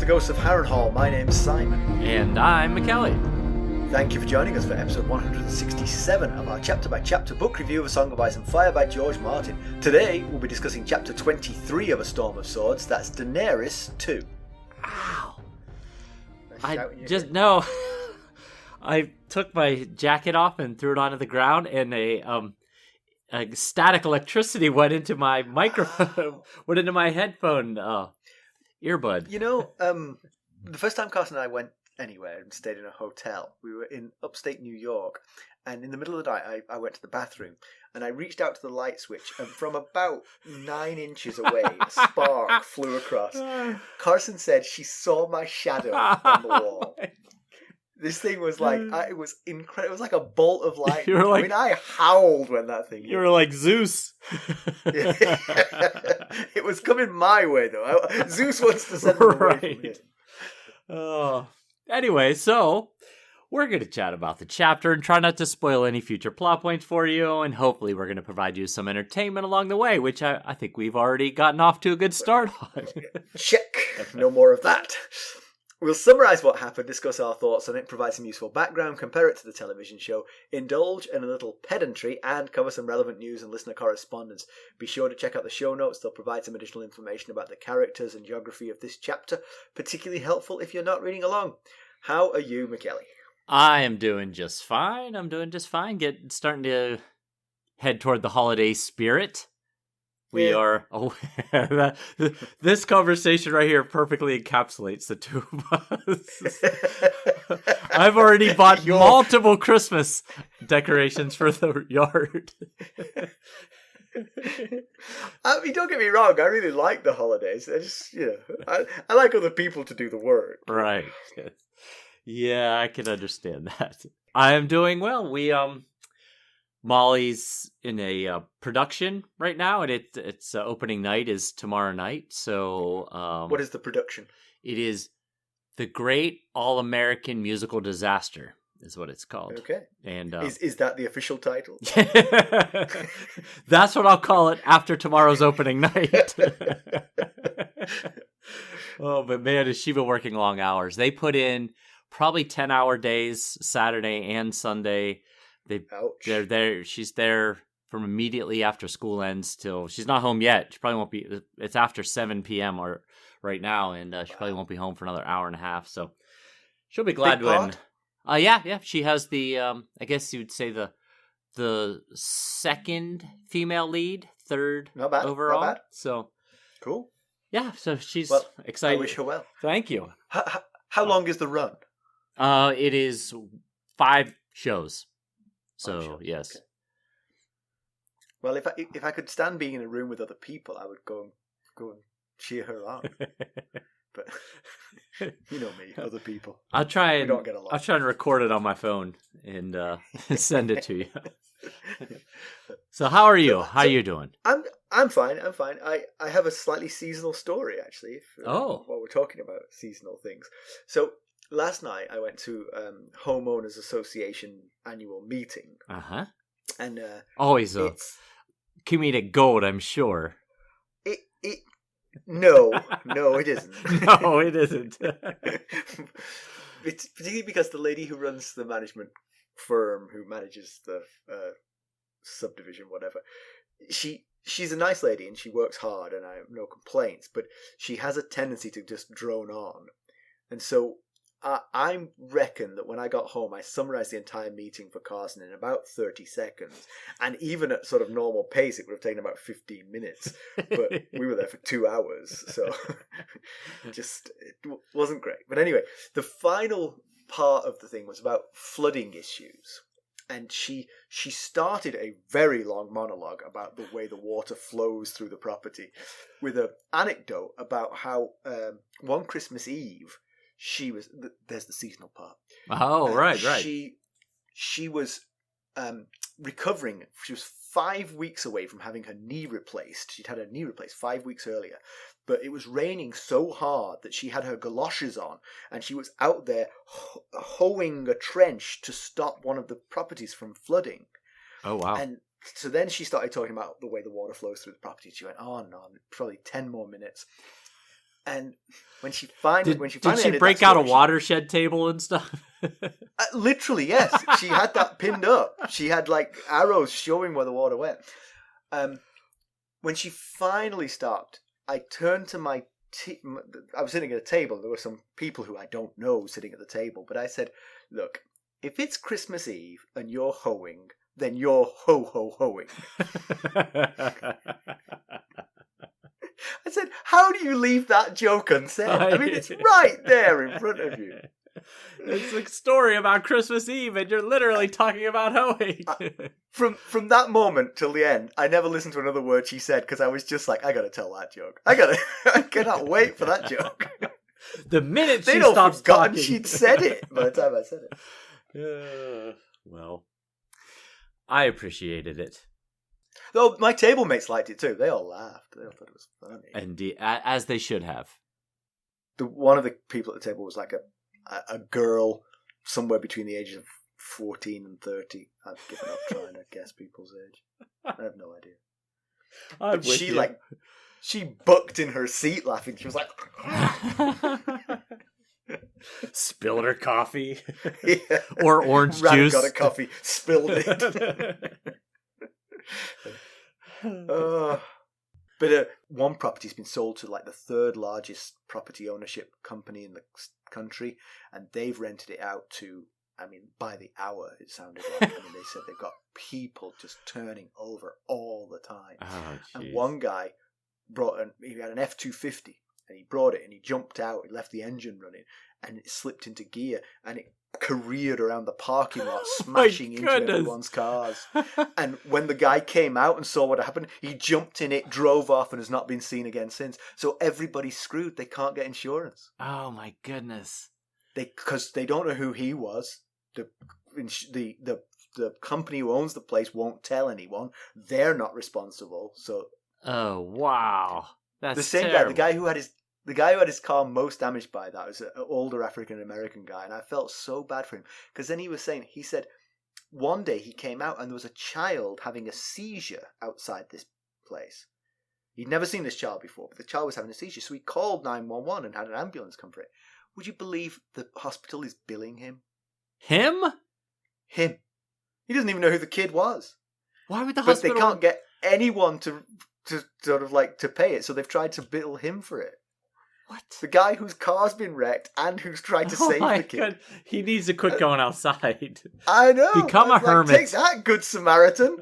Ghosts of Harrenhal. My name's Simon. And I'm Mackelly. Thank you for joining us for episode 167 of our chapter-by-chapter book review of A Song of Ice and Fire by George Martin. Today, we'll be discussing chapter 23 of A Storm of Swords. That's Daenerys 2. Ow. No. I took my jacket off and threw it onto the ground, and a static electricity went into my microphone, went into my headphone earbud. You know, the first time Carson and I went anywhere and stayed in a hotel, we were in upstate New York, and in the middle of the night I went to the bathroom and I reached out to the light switch, and from about 9 inches away a spark flew across. Carson said she saw my shadow on the wall. This thing was like, it was incredible. It was like a bolt of light. I howled when that thing hit. You were like Zeus. It was coming my way, though. Zeus wants to send it away from him. Anyway, so we're going to chat about the chapter and try not to spoil any future plot points for you. And hopefully we're going to provide you some entertainment along the way, which I think we've already gotten off to a good start on. Check. No more of that. We'll summarise what happened, discuss our thoughts on it, provide some useful background, compare it to the television show, indulge in a little pedantry, and cover some relevant news and listener correspondence. Be sure to check out the show notes. They'll provide some additional information about the characters and geography of this chapter, particularly helpful if you're not reading along. How are you, Mackelly? I am doing just fine. Starting to head toward the holiday spirit. We are aware that this conversation right here perfectly encapsulates the two of us. I've already bought multiple Christmas decorations for the yard. I mean, don't get me wrong, I really like the holidays. I like other people to do the work. Right. Yeah, I can understand that. I am doing well. Molly's in a production right now, and its opening night is tomorrow night. So, what is the production? It is The Great All-American Musical Disaster, is what it's called. Okay. And is that the official title? That's what I'll call it after tomorrow's opening night. Oh, but man, has she been working long hours? They put in probably 10-hour days, Saturday and Sunday. They're there. She's there from immediately after school ends till she's not home yet. She probably won't be. It's after 7 p.m. or right now, and she probably won't be home for another hour and a half. So she'll be glad when. Yeah. She has the. I guess you would say the second female lead, third not bad, overall. Not bad. So cool. Yeah. So she's excited. I wish her well. Thank you. How long is the run? It is 5 shows. So, sure. Yes. Okay. Well, if I could stand being in a room with other people, I would go and cheer her on. But you know me, other people. I'll try and we don't get along. I'll try and record it on my phone and send it to you. So, how are you? How are you doing? I'm fine. I have a slightly seasonal story actually. While we're talking about seasonal things, so. Last night I went to Homeowners Association annual meeting. Uh-huh. And always a comedic gold, I'm sure. No, it isn't. No, it isn't. It's particularly because the lady who runs the management firm who manages the subdivision, whatever, she's a nice lady and she works hard and I have no complaints, but she has a tendency to just drone on. And so I reckon that when I got home, I summarised the entire meeting for Carson in about 30 seconds. And even at sort of normal pace, it would have taken about 15 minutes. But we were there for 2 hours. So it wasn't great. But anyway, the final part of the thing was about flooding issues. And she started a very long monologue about the way the water flows through the property with an anecdote about how one Christmas Eve, there's the seasonal part. Oh, right. She was recovering. She was 5 weeks away from having her knee replaced. She'd had her knee replaced 5 weeks earlier. But it was raining so hard that she had her galoshes on and she was out there hoeing a trench to stop one of the properties from flooding. Oh, wow. And so then she started talking about the way the water flows through the property. She went, oh no, probably 10 more minutes. And when she finally did she break out a watershed table and stuff? Literally, yes. She had that pinned up. She had like arrows showing where the water went. When she finally stopped, I turned to I was sitting at a table. There were some people who I don't know sitting at the table, but I said, "Look, if it's Christmas Eve and you're hoeing, then you're ho-ho-hoing." I said, how do you leave that joke unsaid? I mean, it's right there in front of you. It's a story about Christmas Eve, and you're literally talking about hoeing. From that moment till the end, I never listened to another word she said, because I was just like, I gotta tell that joke. I cannot wait for that joke. The minute she stops talking, she'd said it by the time I said it. Well, I appreciated it. Though my table mates liked it too. They all laughed. They all thought it was funny. Indeed, as they should have. One of the people at the table was like a girl somewhere between the ages of 14 and 30. I've given up trying to guess people's age. I have no idea. She bucked in her seat laughing. She was like... Spilled her coffee. Yeah. Or orange juice. Got a coffee, spilled it. But one property's been sold to like the third largest property ownership company in the country, and they've rented it out to, by the hour it sounded like. They said they've got people just turning over all the time. Oh, and one guy he had an F-250, and he brought it and he jumped out, he left the engine running, and it slipped into gear, and it careered around the parking lot, smashing into everyone's cars. And when the guy came out and saw what happened, he jumped in it, drove off, and has not been seen again since. So everybody's screwed. They can't get insurance. Oh my goodness! Because they don't know who he was. The company who owns the place won't tell anyone. They're not responsible. So oh wow, that's the same terrible. guy. The guy who had his car most damaged by that was an older African-American guy, and I felt so bad for him. Because then he said, one day he came out and there was a child having a seizure outside this place. He'd never seen this child before, but the child was having a seizure, so he called 911 and had an ambulance come for it. Would you believe the hospital is billing him? Him? Him. He doesn't even know who the kid was. Why would the hospital... But they can't get anyone to sort of like to pay it, so they've tried to bill him for it. What? The guy whose car's been wrecked and who's tried to save the kid. God. He needs to quit going outside. I know. Become a hermit. Take that, good Samaritan.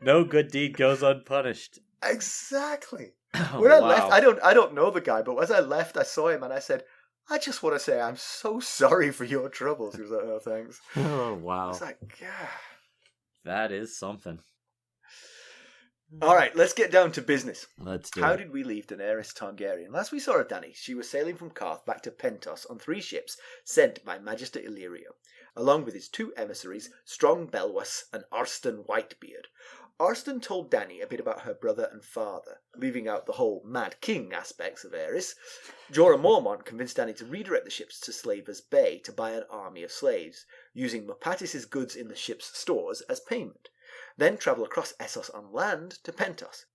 No good deed goes unpunished. Exactly. When I left, I don't know the guy, but as I left, I saw him and I said, I just want to say I'm so sorry for your troubles. He was like, oh, thanks. Oh, wow. I was like, yeah. That is something. All right, let's get down to business. Let's do How it. did we leave Daenerys Targaryen? Last we saw of Dany, she was sailing from Qarth back to Pentos on 3 ships sent by Magister Illyrio, along with his 2 emissaries, Strong Belwas and Arstan Whitebeard. Arstan told Dany a bit about her brother and father, leaving out the whole Mad King aspects of Aerys. Jorah Mormont convinced Dany to redirect the ships to Slavers Bay to buy an army of slaves, using Mopatis's goods in the ship's stores as payment. Then travel across Essos on land to Pentos.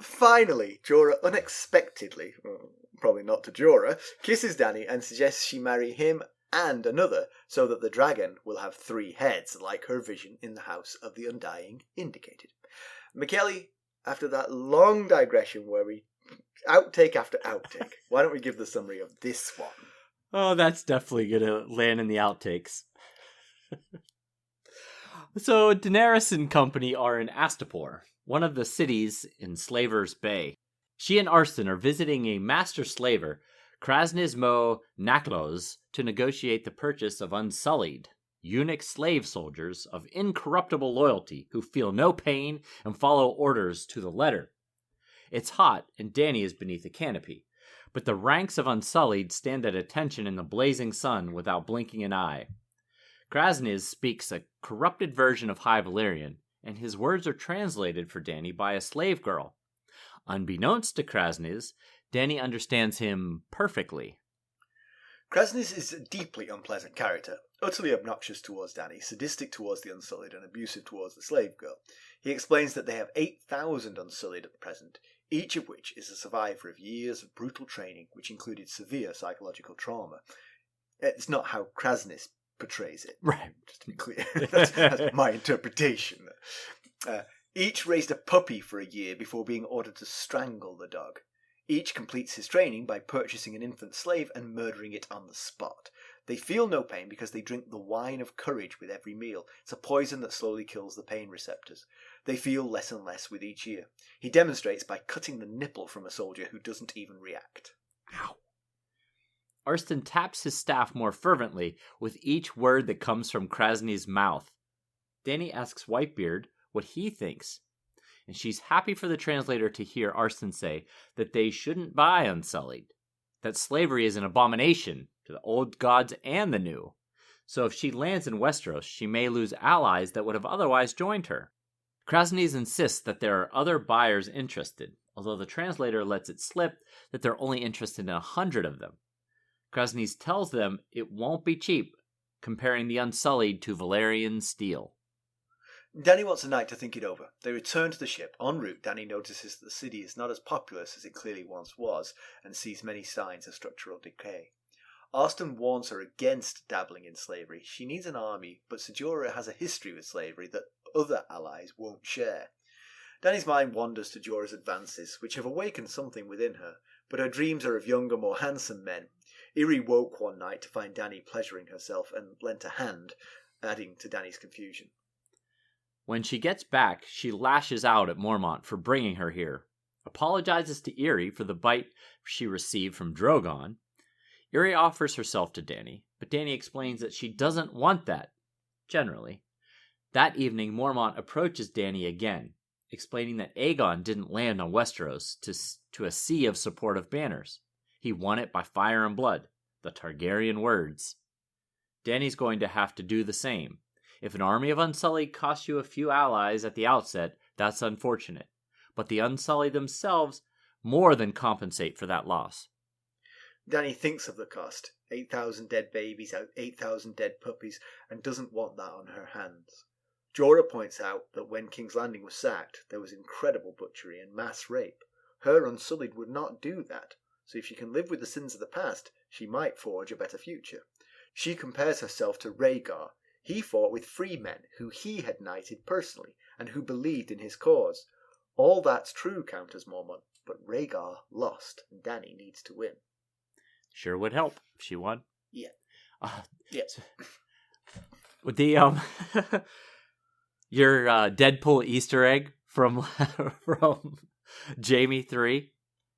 Finally, Jorah unexpectedly, probably not to Jorah, kisses Dany and suggests she marry him and another, so that the dragon will have 3 heads, like her vision in the House of the Undying indicated. Mackelly, after that long digression where we outtake after outtake, why don't we give the summary of this one? Oh, that's definitely going to land in the outtakes. So Daenerys and company are in Astapor, one of the cities in Slavers Bay. She and Arstan are visiting a master slaver, Kraznys Nakloz, to negotiate the purchase of Unsullied, eunuch slave soldiers of incorruptible loyalty who feel no pain and follow orders to the letter. It's hot and Dany is beneath a canopy, but the ranks of Unsullied stand at attention in the blazing sun without blinking an eye. Kraznys speaks a corrupted version of High Valyrian, and his words are translated for Dany by a slave girl. Unbeknownst to Kraznys, Dany understands him perfectly. Kraznys is a deeply unpleasant character, utterly obnoxious towards Dany, sadistic towards the Unsullied, and abusive towards the slave girl. He explains that they have 8,000 Unsullied at the present, each of which is a survivor of years of brutal training, which included severe psychological trauma. It's not how Kraznys portrays it, right? Just to be clear, that's my interpretation. Each raised a puppy for a year before being ordered to strangle the dog. Each completes his training by purchasing an infant slave and murdering it on the spot. They feel no pain because they drink the wine of courage with every meal. It's a poison that slowly kills the pain receptors. They feel less and less with each year. He demonstrates by cutting the nipple from a soldier who doesn't even react. Ow. Arstan taps his staff more fervently with each word that comes from Kraznys' mouth. Dany asks Whitebeard what he thinks, and she's happy for the translator to hear Arstan say that they shouldn't buy Unsullied, that slavery is an abomination to the old gods and the new. So if she lands in Westeros, she may lose allies that would have otherwise joined her. Kraznys insists that there are other buyers interested, although the translator lets it slip that they're only interested in 100 of them. Kraznys tells them it won't be cheap, comparing the Unsullied to Valyrian steel. Dany wants a night to think it over. They return to the ship. En route, Dany notices that the city is not as populous as it clearly once was, and sees many signs of structural decay. Arstan warns her against dabbling in slavery. She needs an army, but Ser Jorah has a history with slavery that other allies won't share. Dany's mind wanders to Jorah's advances, which have awakened something within her, but her dreams are of younger, more handsome men. Irri woke one night to find Dany pleasuring herself and lent a hand, adding to Dany's confusion. When she gets back, she lashes out at Mormont for bringing her here, apologizes to Irri for the bite she received from Drogon. Irri offers herself to Dany, but Dany explains that she doesn't want that, generally. That evening, Mormont approaches Dany again, explaining that Aegon didn't land on Westeros to a sea of supportive banners. He won it by fire and blood, the Targaryen words. Dany's going to have to do the same. If an army of Unsullied costs you a few allies at the outset, that's unfortunate. But the Unsullied themselves more than compensate for that loss. Dany thinks of the cost. 8,000 dead babies, 8,000 dead puppies, and doesn't want that on her hands. Jorah points out that when King's Landing was sacked, there was incredible butchery and mass rape. Her Unsullied would not do that, so if she can live with the sins of the past, she might forge a better future. She compares herself to Rhaegar. He fought with free men who he had knighted personally, and who believed in his cause. All that's true, counters Mormont, but Rhaegar lost, and Dany needs to win. Sure would help if she won. Yeah. Yes. With the your Deadpool Easter egg from Jaime 3,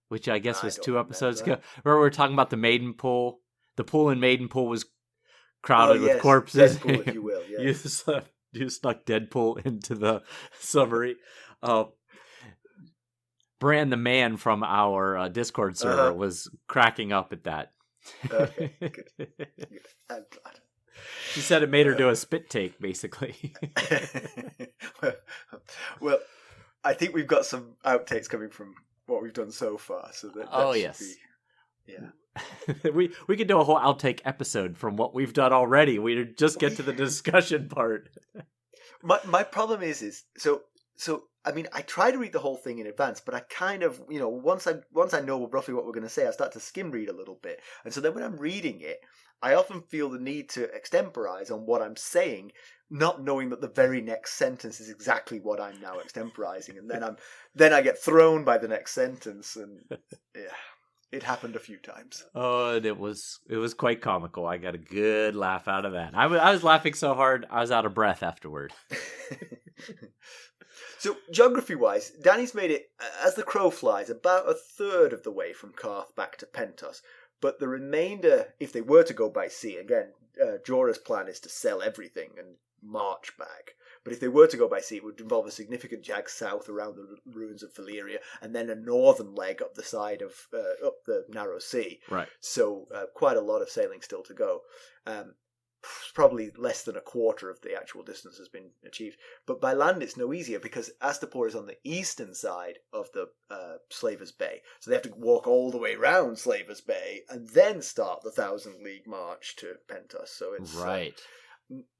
which I guess was 2 episodes ago. Remember we were talking about the maiden pool? The pool in Maiden Pool was crowded with corpses. Deadpool, if you will. Yes. You snuck Deadpool into the summary. Bran the man from our Discord server was cracking up at that. Okay, good. I'm glad. She said it made her do a spit take, basically. well, I think we've got some outtakes coming from what we've done so far. So that yes. Yeah. we could do a whole outtake episode from what we've done already. We just get to the discussion part. My problem is so I mean, I try to read the whole thing in advance, but I kind of, once I know roughly what we're going to say, I start to skim read a little bit. And so then when I'm reading it, I often feel the need to extemporize on what I'm saying, not knowing that the very next sentence is exactly what I'm now extemporizing. And then I get thrown by the next sentence, and yeah, it happened a few times. Oh, and it was quite comical. I got a good laugh out of that. I was laughing so hard, I was out of breath afterward. So, geography-wise, Dany's made it, as the crow flies, about a third of the way from Qarth back to Pentos. But the remainder, if they were to go by sea, again, Jorah's plan is to sell everything and march back. But if they were to go by sea, it would involve a significant jag south around the ruins of Valyria, and then a northern leg up the side of up the narrow sea. Right. So quite a lot of sailing still to go. probably less than a quarter of the actual distance has been achieved. But by land, it's no easier because Astapor is on the eastern side of the Slavers' Bay. So they have to walk all the way around Slavers' Bay and then start the 1,000-league march to Pentos. So it's right.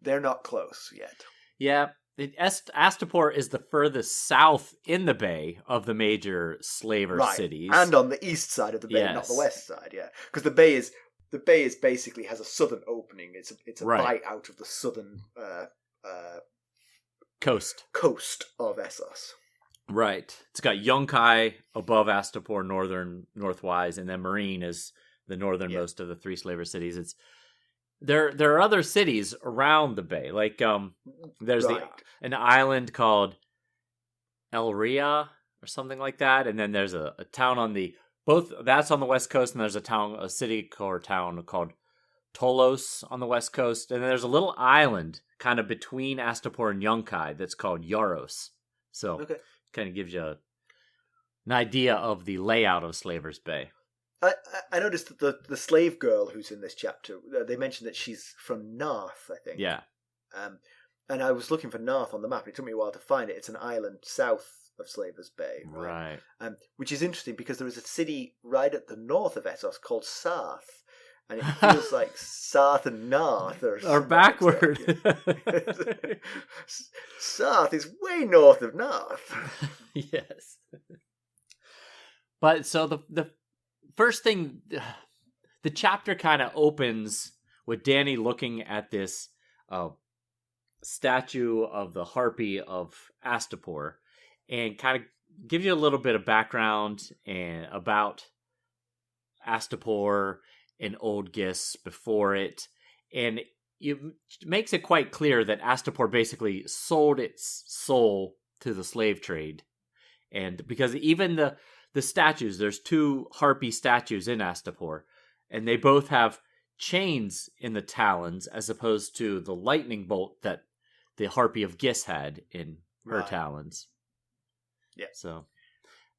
They're not close yet. Yeah. Astapor is the furthest south in the bay of the major slaver cities. And on the east side of the bay, not the west side, yeah. Because the bay is basically has a southern opening. It's a bite out of the southern coast of Essos. Right. It's got Yunkai above Astapor, northwise, and then Meereen is the northernmost of the three slaver cities. There are other cities around the bay. Like there's an island called Elria or something like that, and then there's a town on that's on the west coast, and there's a city or town called Tolos on the west coast, and then there's a little island kind of between Astapor and Yunkai that's called Yaros. So kind of gives you an idea of the layout of Slaver's Bay. I noticed that the slave girl who's in this chapter, they mentioned that she's from Narth, I think. Yeah. And I was looking for Narth on the map. It took me a while to find it. It's an island south of Slaver's Bay. Right. Which is interesting because there is a city right at the north of Essos called Sarth. And it feels like Sarth and Narth are backward. Sarth is way north of Narth. Yes. But so the first thing, the chapter kind of opens with Dany looking at this statue of the harpy of Astapor and kind of gives you a little bit of background about Astapor and Old Gis before it. And it makes it quite clear that Astapor basically sold its soul to the slave trade. And because even the statues, there's two harpy statues in Astapor, and they both have chains in the talons as opposed to the lightning bolt that the harpy of Gis had in her talons. Yeah. So,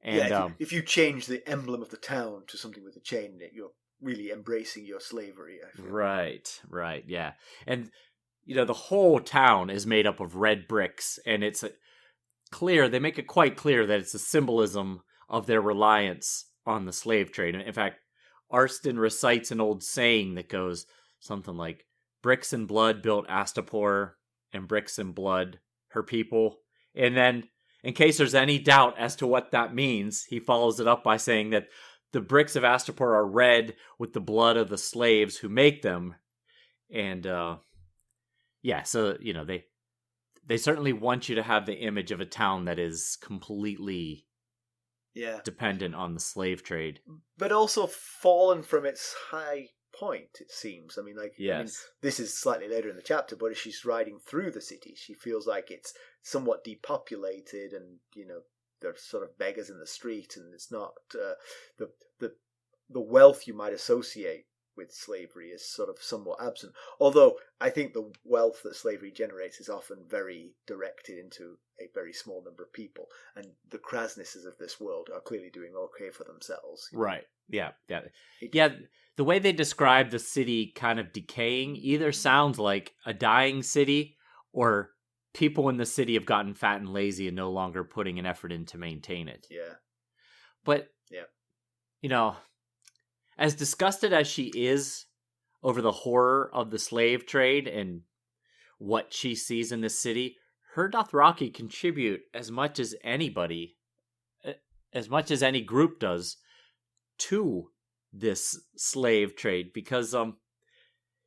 and if you change the emblem of the town to something with a chain in it, you're really embracing your slavery, I feel. Right, yeah. And, the whole town is made up of red bricks, and it's clear, they make it quite clear that it's a symbolism of their reliance on the slave trade. In fact, Arstan recites an old saying that goes something like, "Bricks and blood built Astapor, and bricks and blood her people." And then, in case there's any doubt as to what that means, he follows it up by saying that the bricks of Astapor are red with the blood of the slaves who make them. And, so, they certainly want you to have the image of a town that is completely dependent on the slave trade. But also fallen from its high point, it seems. I mean, this is slightly later in the chapter, but as she's riding through the city, she feels like it's somewhat depopulated and, there's sort of beggars in the street, and it's not the wealth you might associate with slavery is sort of somewhat absent. Although I think the wealth that slavery generates is often very directed into a very small number of people, and the Kraznyses of this world are clearly doing okay for themselves. Right. Yeah. The way they describe the city kind of decaying either sounds like a dying city or people in the city have gotten fat and lazy and no longer putting an effort in to maintain it. Yeah. But, as disgusted as she is over the horror of the slave trade and what she sees in this city, her Dothraki contribute as much as anybody, as much as any group does, to this slave trade, because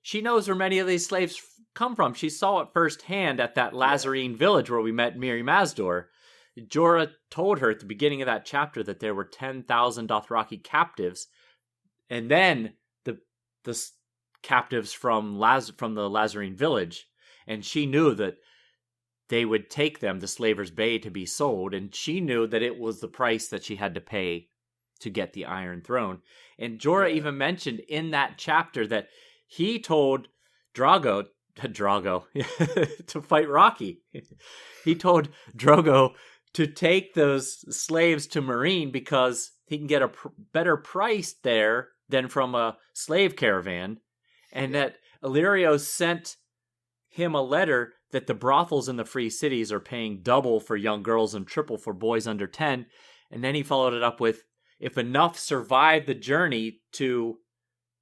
she knows where many of these slaves come from. She saw it firsthand at that Lazarene village where we met Mirri Maz Duur. Jorah told her at the beginning of that chapter that there were 10,000 Dothraki captives, and then the captives from the Lazarene village, and she knew that they would take them to Slaver's Bay to be sold, and she knew that it was the price that she had to pay to get the Iron Throne. And Jorah even mentioned in that chapter that he told Drogo to fight Rocky. He told Drogo to take those slaves to Meereen because he can get a better price there than from a slave caravan, and that Illyrio sent him a letter that the brothels in the free cities are paying double for young girls and triple for boys under 10. And then he followed it up with, if enough survive the journey to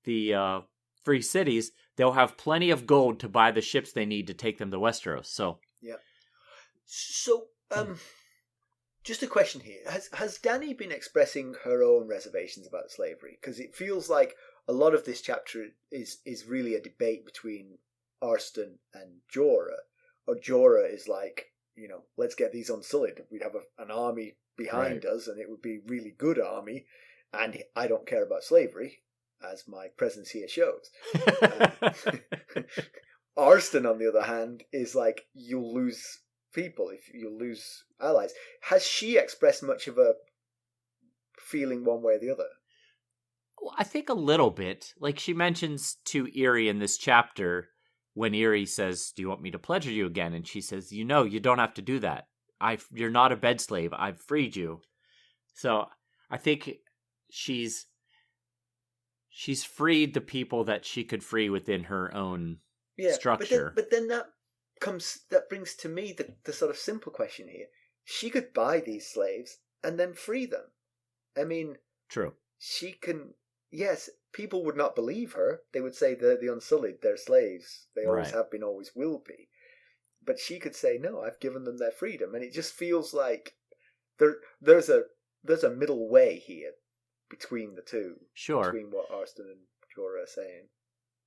the free cities, they'll have plenty of gold to buy the ships they need to take them to Westeros. So, yeah. So, just a question here: has Dany been expressing her own reservations about slavery? Because it feels like a lot of this chapter is really a debate between Arstan and Jorah. Or Jorah is like, let's get these Unsullied. We'd have an army behind us, and it would be a really good army. And I don't care about slavery, as my presence here shows. Arstan, on the other hand, is like, you'll lose people if you lose allies. Has she expressed much of a feeling one way or the other? Well, I think a little bit. Like, she mentions to Irri in this chapter, when Irri says, do you want me to pleasure you again? And she says, you don't have to do that. You're not a bed slave. I've freed you. So I think she's freed the people that she could free within her own structure. But then that brings to me the sort of simple question here. She could buy these slaves and then free them. I mean, true. She can. Yes, people would not believe her. They would say they're the Unsullied, they're slaves. They always have been, always will be. But she could say, no, I've given them their freedom. And it just feels like there's a middle way here between the two. Sure. Between what Arstan and Jorah are saying.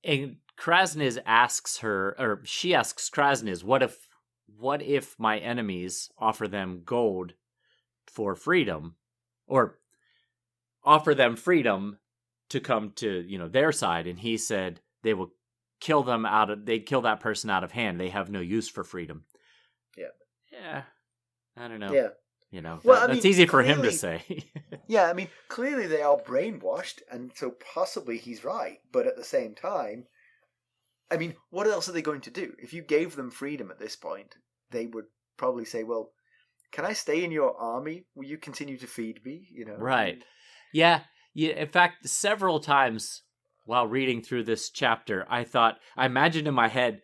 And Kraznys asks her, or she asks Kraznys, what if my enemies offer them gold for freedom? Or offer them freedom to come to, their side. And he said they will they'd kill that person out of hand. They have no use for freedom. Yeah. Yeah. I don't know. Yeah. That's easy for him to say. Yeah, I mean, clearly they are brainwashed, and so possibly he's right. But at the same time, I mean, what else are they going to do? If you gave them freedom at this point, they would probably say, well, can I stay in your army? Will you continue to feed me? Right. Yeah. In fact, several times while reading through this chapter, I imagined in my head,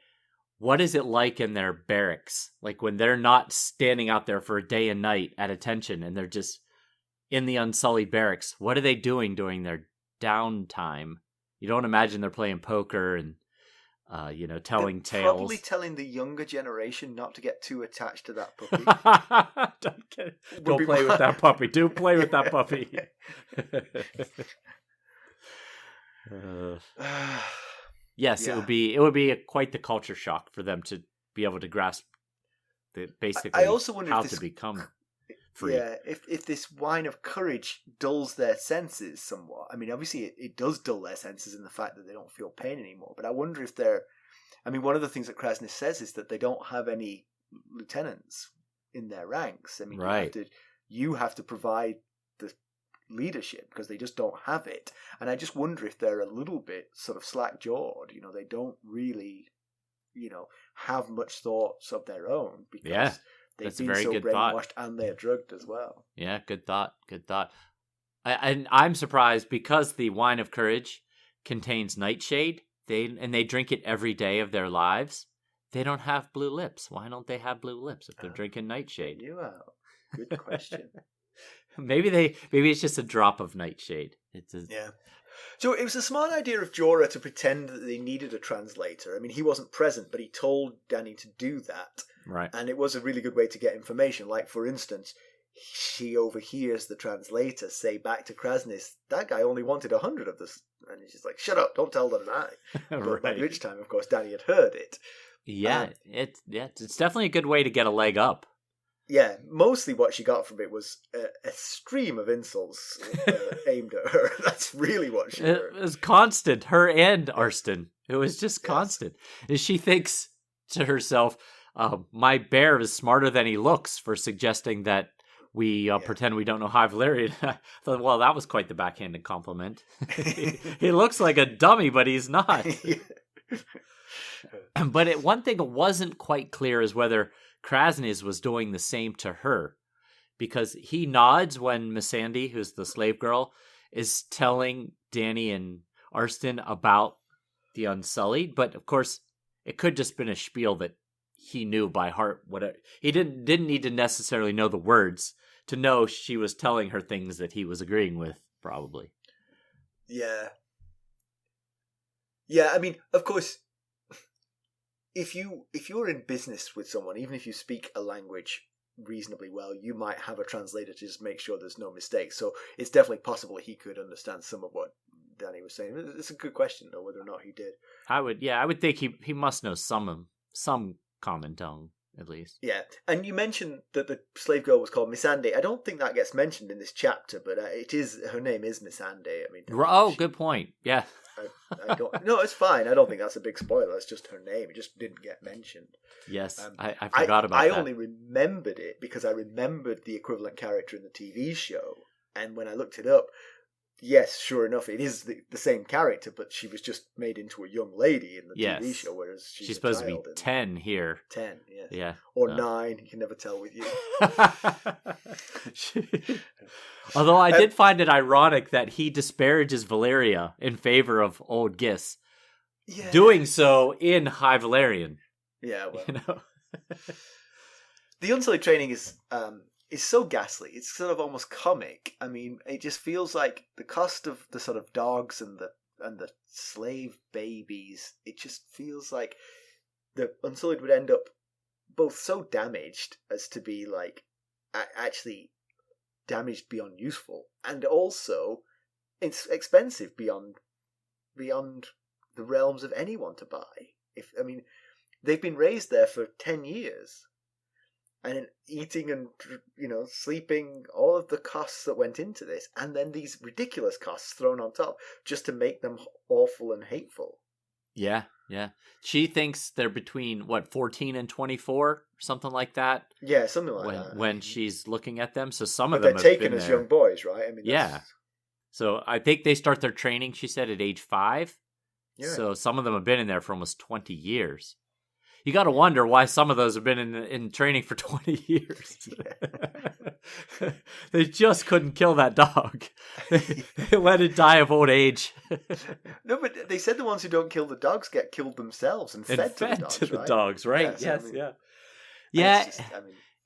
what is it like in their barracks? Like when they're not standing out there for a day and night at attention and they're just in the Unsullied barracks. What are they doing during their downtime? You don't imagine they're playing poker and, telling tales. Probably telling the younger generation not to get too attached to that puppy. Don't play with that puppy. Do play with that puppy. Yes, it would be quite the culture shock for them to be able to grasp I also wonder how to become free. Yeah, if this wine of courage dulls their senses somewhat. I mean, obviously it does dull their senses in the fact that they don't feel pain anymore. But I wonder if one of the things that Kraznys says is that they don't have any lieutenants in their ranks. I mean, you have to provide the leadership because they just don't have it. And I just wonder if they're a little bit sort of slack-jawed. They don't really, have much thoughts of their own because they've been so brainwashed and they're drugged as well. Yeah, good thought. I'm surprised because the wine of courage contains nightshade. They drink it every day of their lives. They don't have blue lips. Why don't they have blue lips if they're drinking nightshade? Good question. Maybe it's just a drop of nightshade. Yeah. So it was a smart idea of Jorah to pretend that they needed a translator. I mean, he wasn't present, but he told Dany to do that. Right. And it was a really good way to get information. Like, for instance, she overhears the translator say back to Kraznys, that guy only wanted 100 of this. And she's like, shut up, don't tell them that. But by which time, of course, Dany had heard it. Yeah, it's definitely a good way to get a leg up. Yeah, mostly what she got from it was a stream of insults aimed at her. That's really what she heard. It was constant, her and Arstan. It was just constant. And she thinks to herself, my bear is smarter than he looks for suggesting that we pretend we don't know High Valyrian. I thought, well, that was quite the backhanded compliment. He looks like a dummy, but he's not. But one thing that wasn't quite clear is whether Kraznys was doing the same to her, because he nods when Missandei, who's the slave girl, is telling Dany and Arstan about the Unsullied, but of course it could just been a spiel that he knew by heart. He didn't need to necessarily know the words to know she was telling her things that he was agreeing with, probably. Yeah. Yeah, I mean, of course, if you're in business with someone, even if you speak a language reasonably well, you might have a translator to just make sure there's no mistakes. So it's definitely possible he could understand some of what Dany was saying. It's a good question, though, whether or not he did. I would think he must know some common tongue, at least. Yeah, and you mentioned that the slave girl was called Missandei. I don't think that gets mentioned in this chapter, but her name is Missandei. I mean, good point. Yeah. I don't. No, it's fine. I don't think that's a big spoiler. It's just her name. It just didn't get mentioned. Yes, I forgot about that. I only remembered it because I remembered the equivalent character in the TV show, and when I looked it up, yes, sure enough, it is the same character, but she was just made into a young lady in the TV show, whereas she's supposed to be 10 here. 10, yes. Yeah. Or 9, you can never tell with you. Although I did find it ironic that he disparages Valyria in favor of old Gis, doing so in High Valyrian. Yeah, well. You know? The Unsullied training is so ghastly. It's sort of almost comic. I mean, it just feels like the cost of the sort of dogs and the slave babies. It just feels like the Unsullied would end up both so damaged as to be like actually damaged beyond useful, and also it's expensive beyond the realms of anyone to buy. They've been raised there for 10 years. And eating and, sleeping, all of the costs that went into this, and then these ridiculous costs thrown on top just to make them awful and hateful. Yeah. She thinks they're between, 14 and 24? Something like that? Yeah, something like that. When she's looking at them. So some of them they're taken as young boys, right? Yeah. So I think they start their training, she said, at age 5. Yeah. So some of them have been in there for almost 20 years. You got to wonder why some of those have been in training for 20 years. Yeah. They just couldn't kill that dog. They let it die of old age. No, but they said the ones who don't kill the dogs get killed themselves and fed to the dogs, right? Yes, yeah.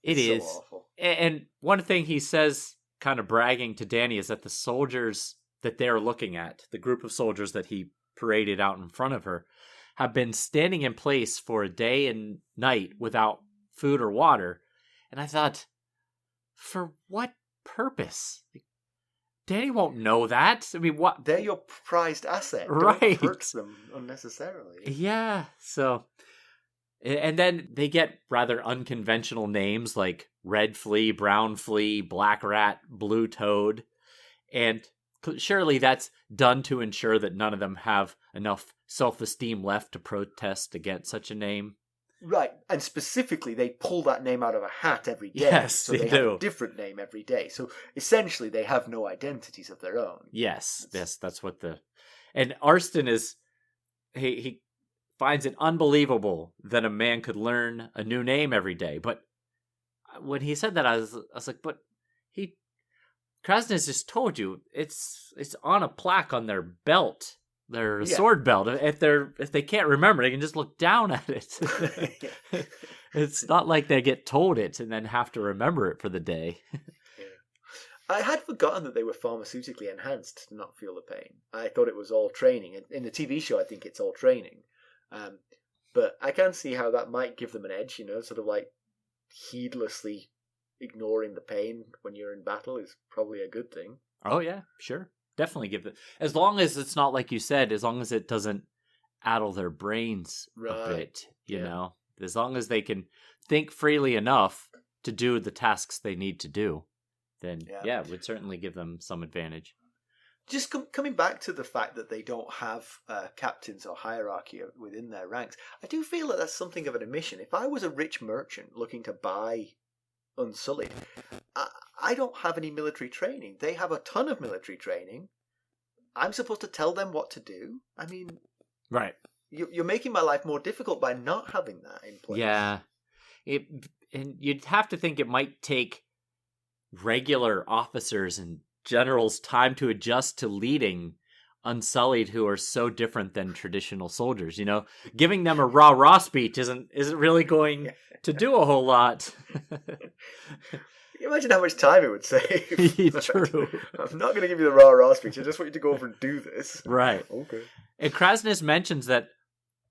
It is. So awful. And one thing he says, kind of bragging to Dany, is that the soldiers that they're looking at, the group of soldiers that he paraded out in front of her, have been standing in place for a day and night without food or water. And I thought, for what purpose? Dany won't know that. I mean, what? They're your prized asset. Right. Don't hurt them unnecessarily. Yeah. So, and then they get rather unconventional names like Red Flea, Brown Flea, Black Rat, Blue Toad. And surely that's done to ensure that none of them have enough self-esteem left to protest against such a name. Right, and specifically they pull that name out of a hat every day. Yes, so they have do. A different name every day. So essentially they have no identities of their own. Yes, that's what and Arstan is, he finds it unbelievable that a man could learn a new name every day. But when he said that, I was like, but Kraznys just told you it's on a plaque on their belt, their sword belt. If they can't remember, they can just look down at it. It's not like they get told it and then have to remember it for the day. I had forgotten that they were pharmaceutically enhanced to not feel the pain. I thought it was all training. In the TV show, I think it's all training. But I can see how that might give them an edge, sort of like heedlessly ignoring the pain when you're in battle is probably a good thing. Oh yeah, sure. Definitely give it. As long as it's not like you said, as long as it doesn't addle their brains a bit, you know. As long as they can think freely enough to do the tasks they need to do, then it would certainly give them some advantage. Just coming back to the fact that they don't have captains or hierarchy within their ranks, I do feel that that's something of an omission. If I was a rich merchant looking to buy Unsullied, I don't have any military training. They have a ton of military training. I'm supposed to tell them what to do? I mean... Right. You're making my life more difficult by not having that in place. Yeah. And you'd have to think it might take regular officers and generals time to adjust to leading Unsullied who are so different than traditional soldiers. Giving them a rah-rah speech isn't really going to do a whole lot. Can you imagine how much time it would save? True. I'm not going to give you the rah-rah speech. I just want you to go over and do this. Right. Okay. And Kraznys mentions that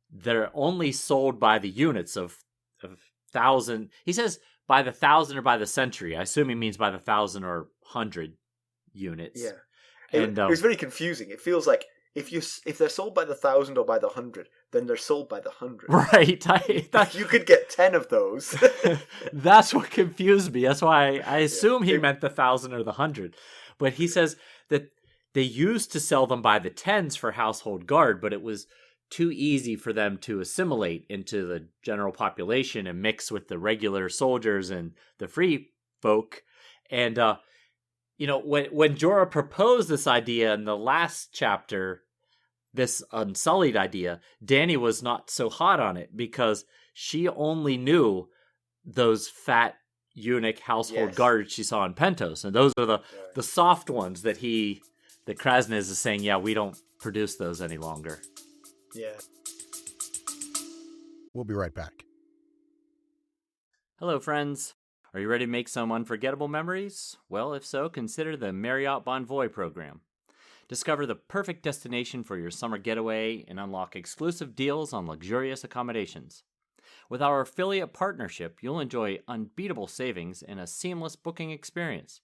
they're only sold by the units of 1,000. He says by the 1,000 or by the century. I assume he means by the 1,000 or 100 units. Yeah. And it was very confusing. It feels like if they're sold by the 1,000 or by the 100, then they're sold by the 100. Right. You could get 10 of those. That's what confused me. That's why I assume he meant the 1,000 or the 100. But he says that they used to sell them by the tens for household guard, but it was too easy for them to assimilate into the general population and mix with the regular soldiers and the free folk. And, when Jorah proposed this idea in the last chapter, this Unsullied idea, Dany was not so hot on it because she only knew those fat eunuch household guards she saw in Pentos. And those are the soft ones that Kraznys is saying, yeah, we don't produce those any longer. Yeah. We'll be right back. Hello, friends. Are you ready to make some unforgettable memories? Well, if so, consider the Marriott Bonvoy program. Discover the perfect destination for your summer getaway and unlock exclusive deals on luxurious accommodations. With our affiliate partnership, you'll enjoy unbeatable savings and a seamless booking experience.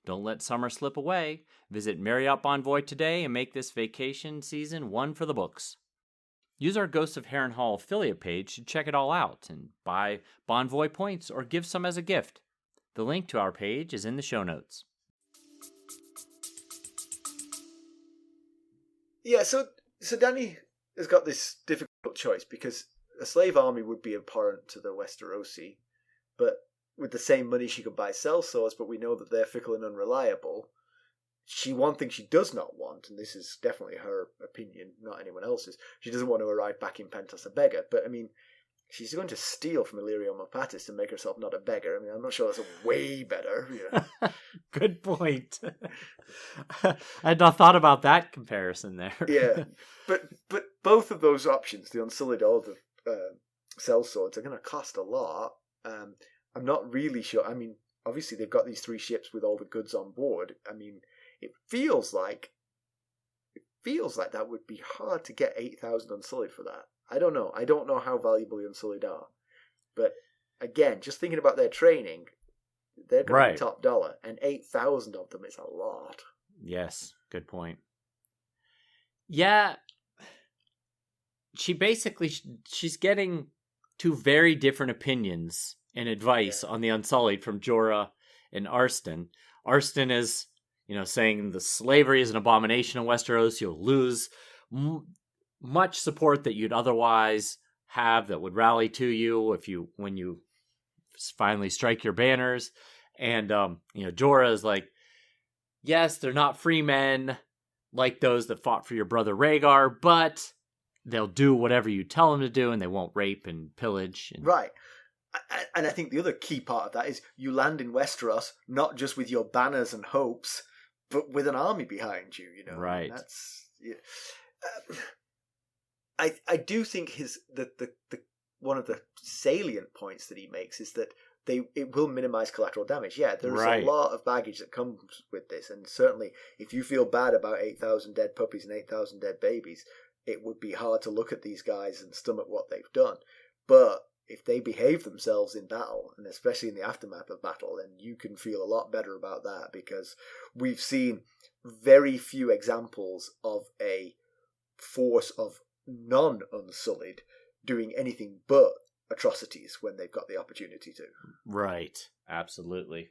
Don't let summer slip away. Visit Marriott Bonvoy today and make this vacation season one for the books. Use our Ghosts of Harrenhal affiliate page to check it all out and buy Bonvoy points or give some as a gift. The link to our page is in the show notes. Yeah, so Dany has got this difficult choice because a slave army would be abhorrent to the Westerosi, but with the same money she could buy sellswords, but we know that they're fickle and unreliable. One thing she does not want, and this is definitely her opinion, not anyone else's, she doesn't want to arrive back in Pentos a beggar, but I mean, she's going to steal from Illyrio Mopatis to make herself not a beggar. I mean, I'm not sure that's way better. Good point. I had not thought about that comparison there. Yeah, but both of those options, the Unsullied or the sellswords, are going to cost a lot. I'm not really sure. I mean, obviously they've got these 3 ships with all the goods on board. I mean, it feels like that would be hard to get 8,000 Unsullied for that. I don't know. I don't know how valuable the Unsullied are. But again, just thinking about their training, they're going to be top dollar. And 8,000 of them is a lot. Yes, good point. Yeah. She's getting 2 very different opinions and advice on the Unsullied from Jorah and Arstan. Arstan is, saying the slavery is an abomination in Westeros. You'll lose much support that you'd otherwise have that would rally to you when you finally strike your banners. And Jorah is like, yes, they're not free men like those that fought for your brother Rhaegar, but they'll do whatever you tell them to do, and they won't rape and pillage. Right. And I think the other key part of that is you land in Westeros not just with your banners and hopes, but with an army behind you. Right. And that's I do think the one of the salient points that he makes is that it will minimize collateral damage. Yeah, there's a lot of baggage that comes with this, and certainly if you feel bad about 8,000 dead puppies and 8,000 dead babies, it would be hard to look at these guys and stomach what they've done. But if they behave themselves in battle, and especially in the aftermath of battle, then you can feel a lot better about that, because we've seen very few examples of a force of non-Unsullied doing anything but atrocities when they've got the opportunity to. Right, absolutely.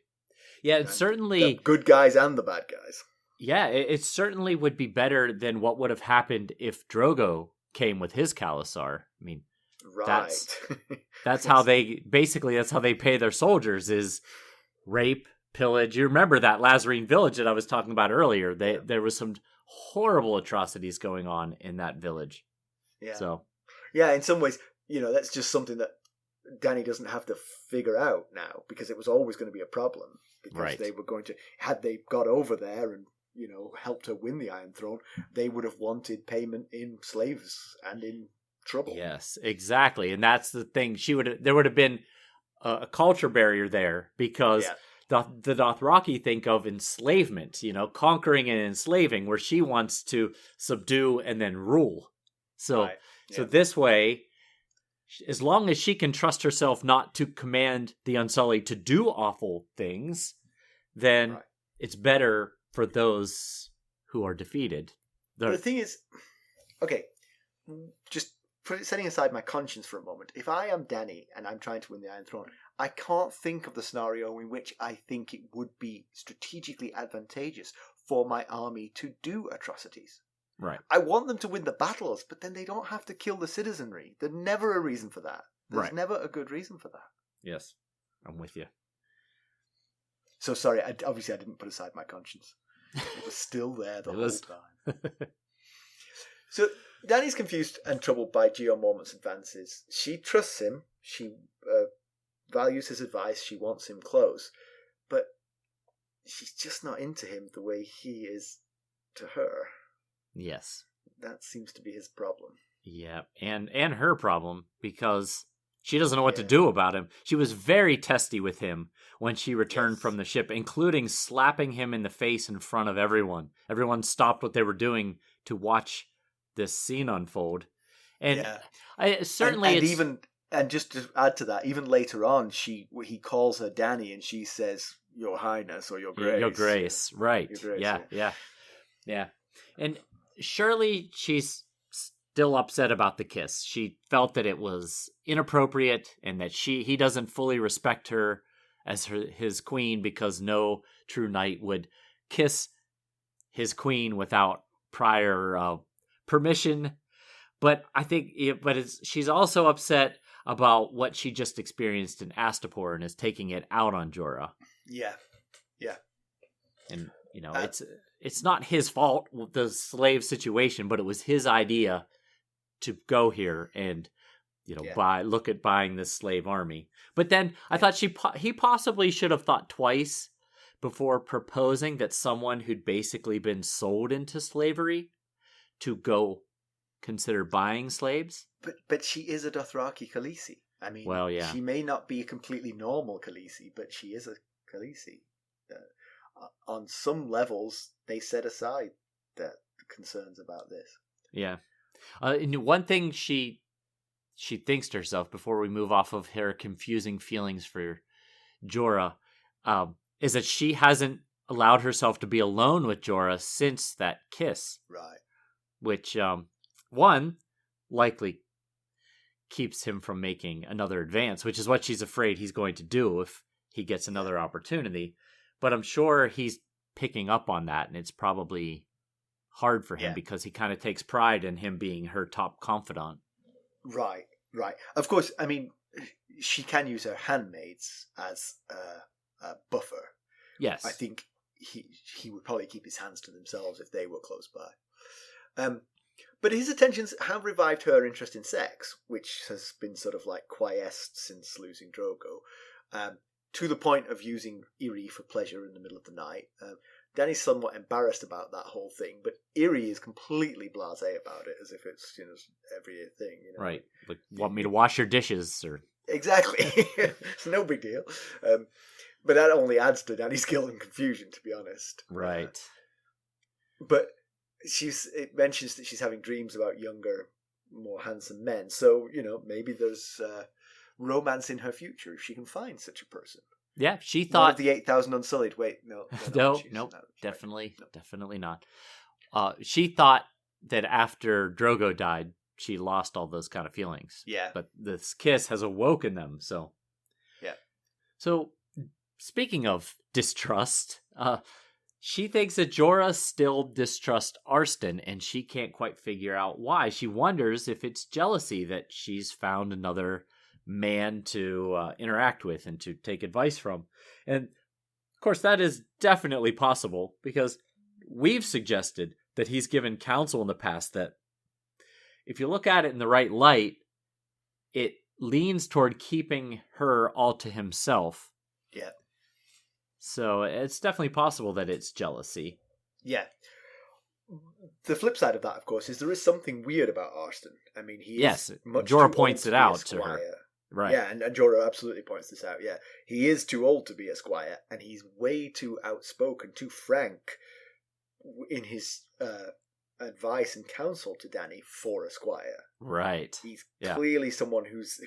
Yeah, it's certainly... the good guys and the bad guys. Yeah, it certainly would be better than what would have happened if Drogo came with his Khalasar. I mean, right. That's how they pay their soldiers, is rape, pillage. You remember that Lazarine village that I was talking about earlier? There was some horrible atrocities going on in that village. Yeah. So, yeah, in some ways, that's just something that Dany doesn't have to figure out now, because it was always going to be a problem. Because they were going to, had they got over there and helped her win the Iron Throne, they would have wanted payment in slaves and in trouble. Yes, exactly. And that's the thing. There would have been a culture barrier there, because the Dothraki think of enslavement, conquering and enslaving, where she wants to subdue and then rule. So, so this way, as long as she can trust herself not to command the Unsullied to do awful things, then it's better for those who are defeated. The thing is, okay, just setting aside my conscience for a moment, if I am Dany and I'm trying to win the Iron Throne, I can't think of the scenario in which I think it would be strategically advantageous for my army to do atrocities. Right. I want them to win the battles, but then they don't have to kill the citizenry. There's never a reason for that. There's never a good reason for that. Yes, I'm with you. So sorry, obviously I didn't put aside my conscience. It was still there the whole time. So Dany's confused and troubled by Geo Mormont's advances. She trusts him. She values his advice. She wants him close. But she's just not into him the way he is to her. Yes. That seems to be his problem. Yeah, and her problem, because she doesn't know what to do about him. She was very testy with him when she returned from the ship, including slapping him in the face in front of everyone. Everyone stopped what they were doing to watch this scene unfold. And and just to add to that, even later on, he calls her Dany, and she says, "Your Highness" or "Your Grace." Your Grace, right? Your Grace, yeah. And surely she's still upset about the kiss. She felt that it was inappropriate, and that he doesn't fully respect her as his queen, because no true knight would kiss his queen without prior permission. But I think, she's also upset about what she just experienced in Astapor and is taking it out on Jorah. Yeah. And it's not his fault, the slave situation, but it was his idea to go here and look at buying this slave army. But then I thought he possibly should have thought twice before proposing that someone who'd basically been sold into slavery to go consider buying slaves. But she is a Dothraki Khaleesi. I mean, she may not be a completely normal Khaleesi, but she is a Khaleesi. On some levels, they set aside the concerns about this. Yeah. And one thing she thinks to herself before we move off of her confusing feelings for Jorah is that she hasn't allowed herself to be alone with Jorah since that kiss. Right. Which, one, likely keeps him from making another advance, which is what she's afraid he's going to do if he gets another opportunity. But I'm sure he's picking up on that, and it's probably hard for him because he kind of takes pride in him being her top confidant. Right. Of course, I mean, she can use her handmaids as a buffer. Yes. I think he would probably keep his hands to themselves if they were close by. But his attentions have revived her interest in sex, which has been sort of like quiesced since losing Drogo, to the point of using Irri for pleasure in the middle of the night. Dany's somewhat embarrassed about that whole thing, but Irri is completely blasé about it, as if it's every thing. Right. Like, want me to wash your dishes? Or Exactly. It's no big deal. But that only adds to Dany's guilt and confusion, to be honest. Right. But it mentions that she's having dreams about younger, more handsome men. So, maybe there's romance in her future if she can find such a person. Yeah, she thought... One of the 8,000 Unsullied. Wait, no. Definitely not. She thought that after Drogo died, she lost all those kind of feelings. Yeah. But this kiss has awoken them, so... Yeah. So, speaking of distrust, she thinks that Jorah still distrusts Arstan, and she can't quite figure out why. She wonders if it's jealousy that she's found another man to interact with and to take advice from. And of course that is definitely possible, because we've suggested that he's given counsel in the past that if you look at it in the right light, it leans toward keeping her all to himself. Yeah. So it's definitely possible that it's jealousy. Yeah. The flip side of that, of course, is there is something weird about Arstan. I mean, he is much Jorah too points old it to be a out to her. squire. Right. Yeah, and Jorah absolutely points this out. Yeah, he is too old to be a squire, and he's way too outspoken, too frank in his advice and counsel to Dany for a squire. Right. He's clearly someone who's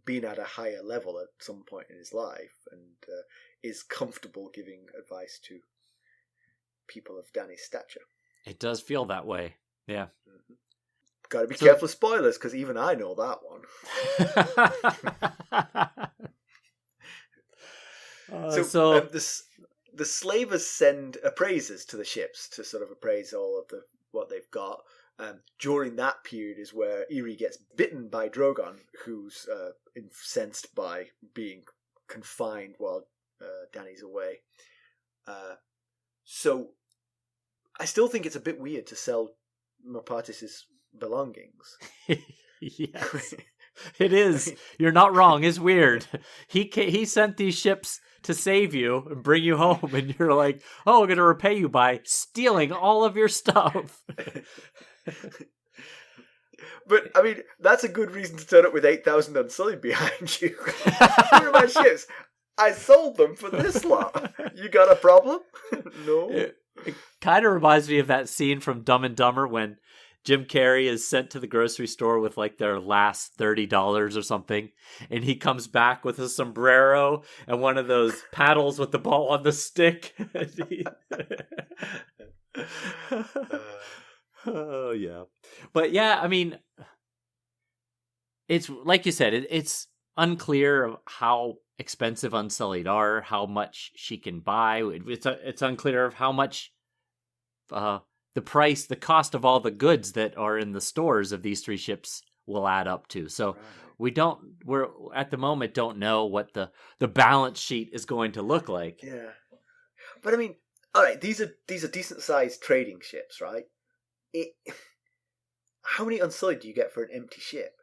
been at a higher level at some point in his life and is comfortable giving advice to people of Dany's stature. It does feel that way. Yeah. Mm-hmm. Got to be careful of spoilers, because even I know that one. The slavers send appraisers to the ships to sort of appraise all of what they've got. During that period is where Irri gets bitten by Drogon, who's incensed by being confined while Dany's away. So I still think it's a bit weird to sell Mopatis's belongings. Yes, it is. You're not wrong. It's weird. He sent these ships to save you and bring you home, and you're like, oh, we're going to repay you by stealing all of your stuff. But, I mean, that's a good reason to turn up with 8,000 Unsullied behind you. Here are my ships. I sold them for this lot. You got a problem? No. It kind of reminds me of that scene from Dumb and Dumber when Jim Carrey is sent to the grocery store with like their last $30 or something, and he comes back with a sombrero and one of those paddles with the ball on the stick. Oh yeah, but yeah, I mean, it's like you said, it's unclear of how expensive Unsullied are, how much she can buy. It's unclear of how much the cost of all the goods that are in the stores of these three ships will add up to. So we're at the moment don't know what the balance sheet is going to look like. Yeah, but I mean, all right, these are decent sized trading ships, right? How many Unsullied do you get for an empty ship?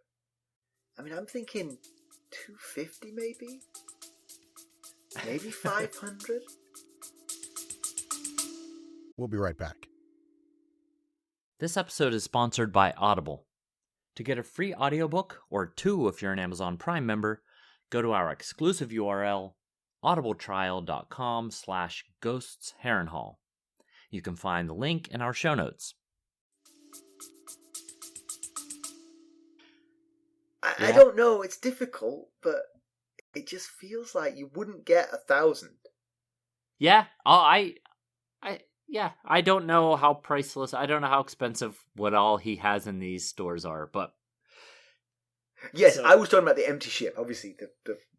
I mean, I'm thinking 250 maybe 500. We'll be right back. This episode is sponsored by Audible. To get a free audiobook, or 2 if you're an Amazon Prime member, go to our exclusive URL, audibletrial.com/ghostsharrenhal. You can find the link in our show notes. I don't know, it's difficult, but it just feels like you wouldn't get 1,000. Yeah, I don't know how priceless, I don't know how expensive what all he has in these stores are, but... Yes, I was talking about the empty ship. Obviously, the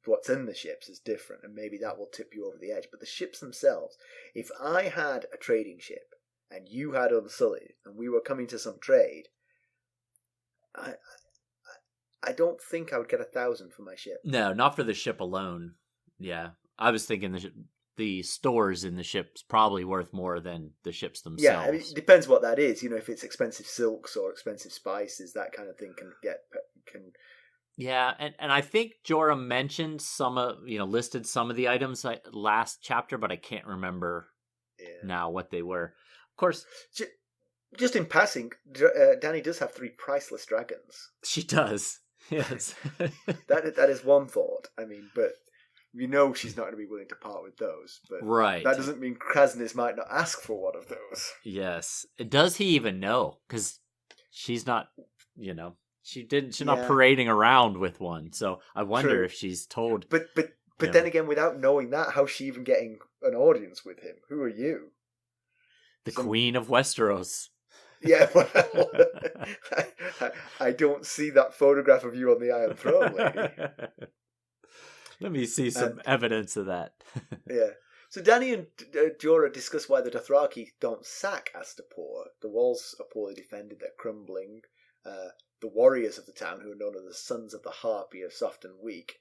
what's in the ships is different, and maybe that will tip you over the edge. But the ships themselves, if I had a trading ship, and you had Unsullied, and we were coming to some trade, I don't think I would get 1,000 for my ship. No, not for the ship alone. Yeah, I was thinking the stores in the ship's probably worth more than the ships themselves. Yeah, I mean, it depends what that is. You know, if it's expensive silks or expensive spices, that kind of thing can. Yeah, and I think Jorah mentioned listed some of the items last chapter, but I can't remember now what they were. Of course, just in passing, Dany does have 3 priceless dragons. She does. Yes, that is one thought. I mean, but we know she's not going to be willing to part with those. But right. That doesn't mean Kraznys might not ask for one of those. Yes. Does he even know? Because she's not, she's not parading around with one. So I wonder if she's told. But then again, without knowing that, how's she even getting an audience with him? Who are you? The Queen of Westeros. Yeah, well, I don't see that photograph of you on the Iron Throne, lady. Let me see some evidence of that. Yeah. So Dany and Jorah discuss why the Dothraki don't sack Astapor. The walls are poorly defended, they're crumbling. The warriors of the town, who are known as the Sons of the Harpy, are soft and weak.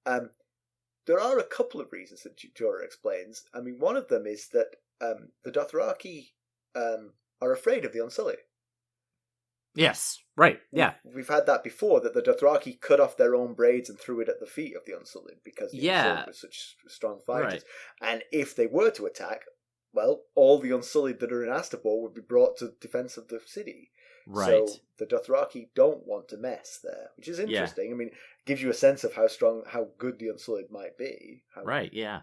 There are a couple of reasons that Jorah explains. I mean, one of them is that the Dothraki are afraid of the Unsullied. Yes, right, yeah. We've had that before, that the Dothraki cut off their own braids and threw it at the feet of the Unsullied because the Unsullied were such strong fighters. Right. And if they were to attack, well, all the Unsullied that are in Astapor would be brought to defense of the city. Right. So the Dothraki don't want to mess there, which is interesting. Yeah. I mean, it gives you a sense of how good the Unsullied might be. Right, yeah.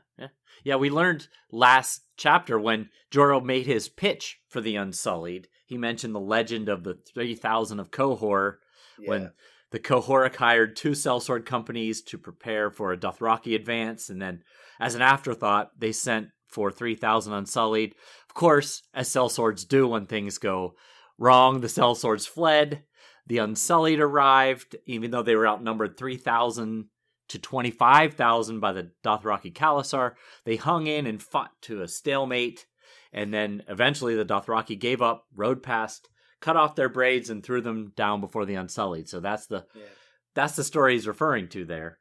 Yeah, we learned last chapter when Jorah made his pitch for the Unsullied, he mentioned the legend of the 3,000 of Qohor, when the Qohoric hired 2 sellsword companies to prepare for a Dothraki advance, and then, as an afterthought, they sent for 3,000 Unsullied. Of course, as sellswords do when things go wrong, the sellswords fled. The Unsullied arrived, even though they were outnumbered 3,000 to 25,000 by the Dothraki Khalasar. They hung in and fought to a stalemate, and then eventually the Dothraki gave up, rode past, cut off their braids, and threw them down before the Unsullied. So that's the story he's referring to there.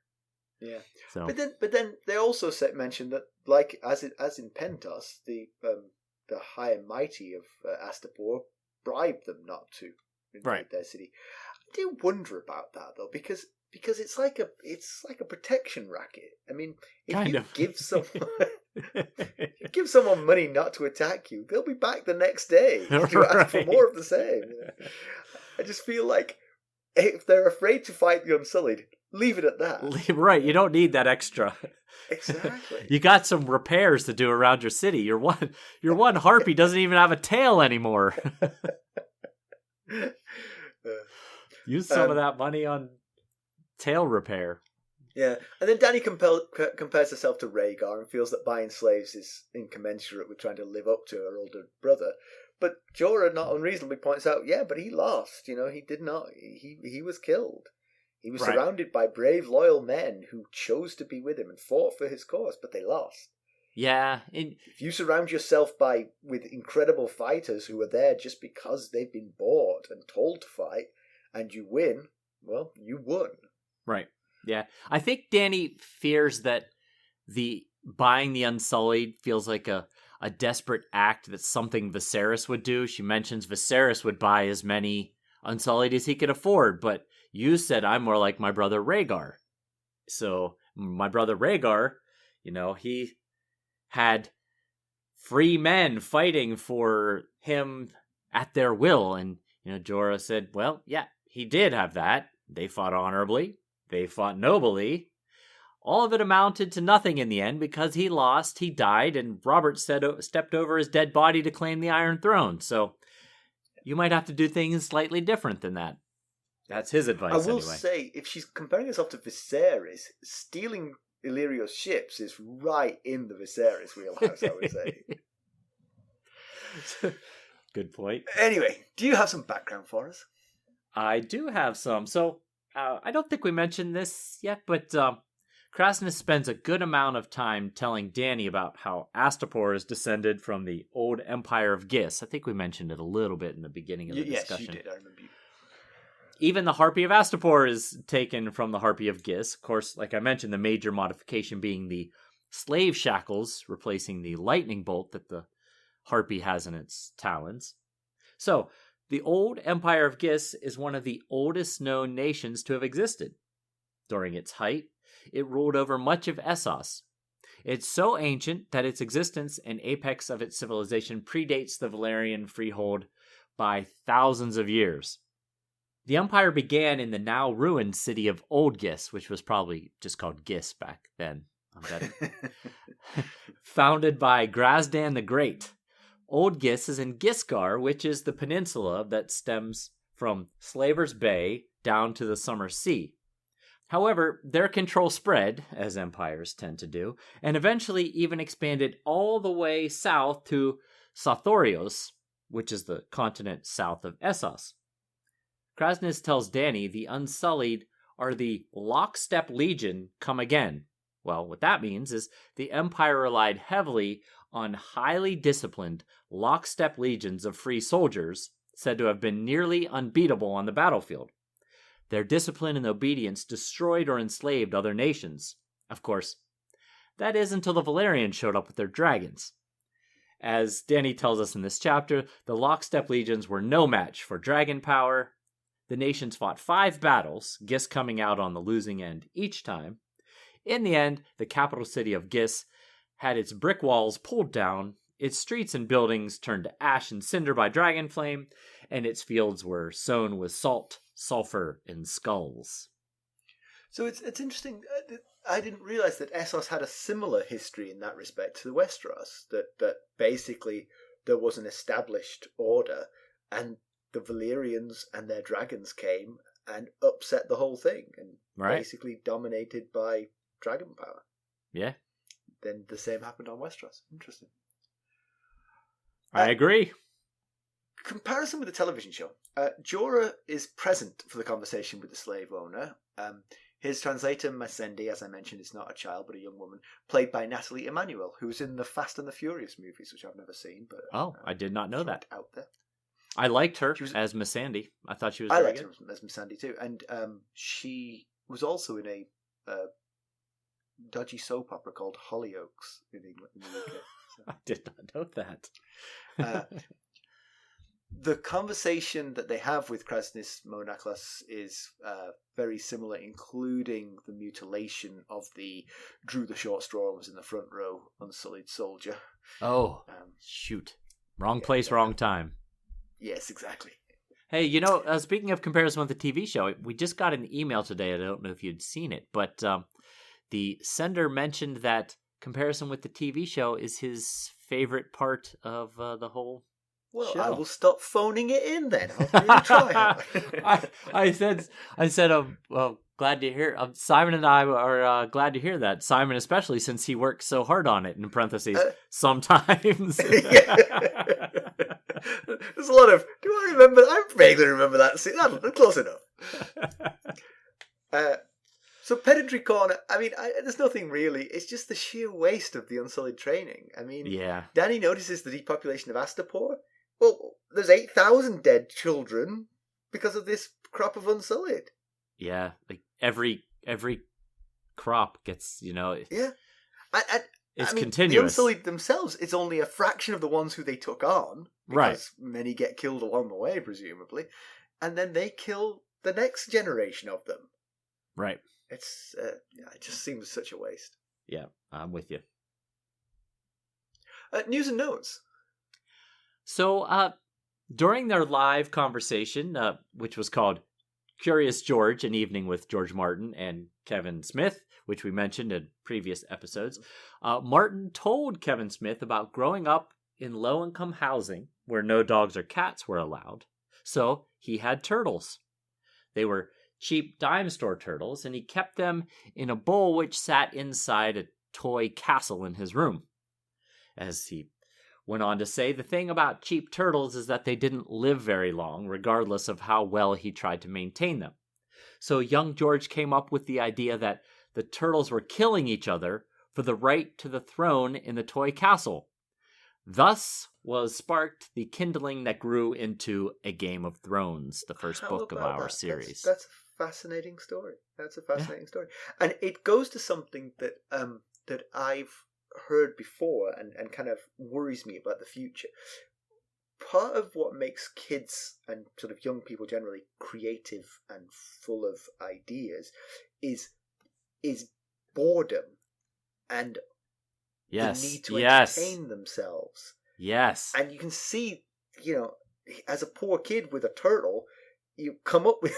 Yeah. So. But then they also mentioned that, like as in Pentos, the high and mighty of Astapor bribed them not to invade their city. I do wonder about that though, because it's like a protection racket. I mean, if you give someone money not to attack you, they'll be back the next day to ask for more of the same. I just feel like if they're afraid to fight the Unsullied, leave it at that. Right, you don't need that extra. Exactly. You got some repairs to do around your city. Your one harpy doesn't even have a tail anymore. Use some of that money on tail repair. Yeah, and then Dany compares herself to Rhaegar and feels that buying slaves is incommensurate with trying to live up to her older brother. But Jorah not unreasonably points out, but he lost. He did not. He was killed. He was surrounded by brave, loyal men who chose to be with him and fought for his cause, but they lost. Yeah. If you surround yourself with incredible fighters who are there just because they've been bought and told to fight, and you win, well, you won. Right. Yeah. I think Dany fears that buying the Unsullied feels like a desperate act that's something Viserys would do. She mentions Viserys would buy as many Unsullied as he could afford, but you said I'm more like my brother Rhaegar. So my brother Rhaegar, he had free men fighting for him at their will. And, Jorah said, well, yeah, he did have that. They fought honorably. They fought nobly. All of it amounted to nothing in the end because he lost, he died, and Robert stepped over his dead body to claim the Iron Throne. So you might have to do things slightly different than that. That's his advice, I will anyway. say, if she's comparing herself to Viserys, stealing Illyrio's ships is right in the Viserys wheelhouse, I would say. Good point. Anyway, do you have some background for us? I do have some. So, I don't think we mentioned this yet, but Kraznys spends a good amount of time telling Dany about how Astapor is descended from the old Empire of Gis. I think we mentioned it a little bit in the beginning of the discussion. Yes, you did. I remember you. Even the Harpy of Astapor is taken from the Harpy of Gis. Of course, like I mentioned, the major modification being the slave shackles, replacing the lightning bolt that the Harpy has in its talons. So, the old Empire of Gis is one of the oldest known nations to have existed. During its height, it ruled over much of Essos. It's so ancient that its existence and apex of its civilization predates the Valyrian freehold by thousands of years. The empire began in the now ruined city of Old Gis, which was probably just called Gis back then, I'm betting. Founded by Grazdan the Great. Old Gis is in Gisgar, which is the peninsula that stems from Slaver's Bay down to the Summer Sea. However, their control spread, as empires tend to do, and eventually even expanded all the way south to Sothorios, which is the continent south of Essos. Kraznys tells Dany the Unsullied are the Lockstep Legion come again. Well, what that means is the Empire relied heavily on highly disciplined lockstep legions of free soldiers, said to have been nearly unbeatable on the battlefield. Their discipline and obedience destroyed or enslaved other nations. Of course, that is until the Valyrians showed up with their dragons. As Dany tells us in this chapter, the lockstep legions were no match for dragon power. The nations fought 5 battles, Gis coming out on the losing end each time. In the end, the capital city of Gis had its brick walls pulled down its streets and buildings turned to ash and cinder by dragon flame, and its fields were sown with salt, sulfur, and skulls. So it's interesting. I didn't realize that Essos had a similar history in that respect to the Westeros. That basically there was an established order, and the Valyrians and their dragons came and upset the whole thing, and basically dominated by dragon power. Yeah. Then the same happened on Westeros. Interesting. I agree. Comparison with the television show. Jorah is present for the conversation with the slave owner. His translator, Missandei, as I mentioned, is not a child but a young woman, played by Nathalie Emmanuel, who's in the Fast and the Furious movies, which I've never seen. But I did not know that. Out there. I liked her as Missandei. I thought she was I very liked good. her as Missandei too. And she was also in a dodgy soap opera called Hollyoaks in England, in the UK. So. I did not know that. The conversation that they have with Kraznys Nakloz is very similar, including the mutilation of the drew the short straw and was in the front row Unsullied soldier. Oh, shoot. Wrong place, wrong time. Yes, exactly. Hey, speaking of comparison with the TV show, we just got an email today. I don't know if you'd seen it, but the sender mentioned that comparison with the TV show is his favorite part of the whole show. I will stop phoning it in then. I'll really try. I said, well, glad to hear. Simon and I are glad to hear that. Simon, especially since he works so hard on it. In parentheses, sometimes. There's a lot of. Do I remember? I vaguely remember that scene. That's close enough. So pedantry corner. I mean, there's nothing really. It's just the sheer waste of the Unsullied training. I mean, Dany notices the depopulation of Astapor. Well, there's 8,000 dead children because of this crop of Unsullied. Yeah, like every crop gets, Yeah. It's continuous. The Unsullied themselves, it's only a fraction of the ones who they took on. Because many get killed along the way, presumably. And then they kill the next generation of them. Right. It just seems such a waste. Yeah, I'm with you. News and notes. So, during their live conversation, which was called Curious George, an evening with George Martin and Kevin Smith, which we mentioned in previous episodes, Martin told Kevin Smith about growing up in low-income housing where no dogs or cats were allowed. So he had turtles. They were cheap dime store turtles, and he kept them in a bowl which sat inside a toy castle in his room. As he went on to say, the thing about cheap turtles is that they didn't live very long, regardless of how well he tried to maintain them. So young George came up with the idea that the turtles were killing each other for the right to the throne in the toy castle. Thus was sparked the kindling that grew into A Game of Thrones, the first book of our series. That's a fascinating story. That's a fascinating story. And it goes to something that that I've heard before and kind of worries me about the future. Part of what makes kids and sort of young people generally creative and full of ideas is boredom and the need to entertain themselves. Yes. And you can see, as a poor kid with a turtle, you come up with,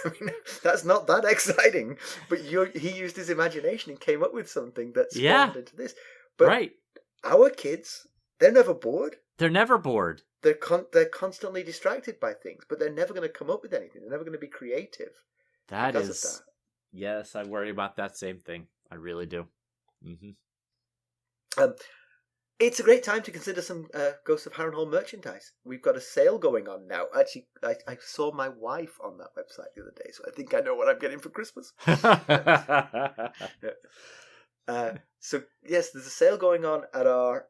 that's not that exciting, but he used his imagination and came up with something that spawned into this. But our kids, they're never bored. They're never bored. They're constantly distracted by things, but they're never going to come up with anything. They're never going to be creative. Yes, I worry about that same thing. I really do. Mm-hmm. It's a great time to consider some Ghosts of Harrenhal merchandise. We've got a sale going on now. Actually, I saw my wife on that website the other day, so I think I know what I'm getting for Christmas. So, yes, there's a sale going on at our